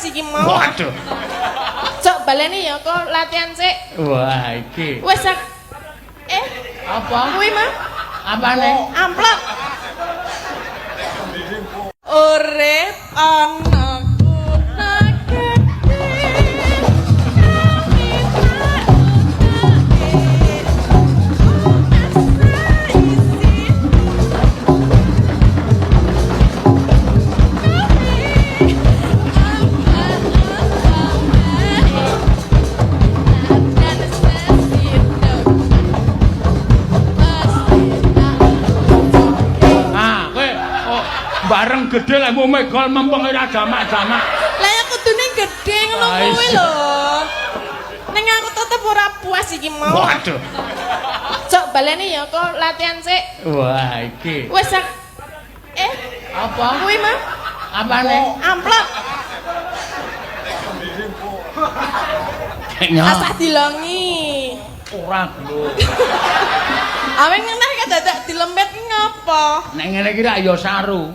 puas iki mau. Waduh. Cok baleni ya kok latihan sik. Wah, iki. Wis Apa? kuwi mah Apane? amplop. Urip ana kuna gedhe. Bareng gede lek mau megol mempeng ora jamak-jamak. Lah ya kudune gedhe ngono kuwi lho. Ning aku tetep ora puas iki mau. Waduh. Cok baleni ya kok latihan sik. Wah, iki. Wis Apa? kuwi mah Apane? amplop. Kayaknya Asah dilongi. ora lho. Awen ngenah kedadak dilempet ngapa? Nek ngene iki ra ya saru.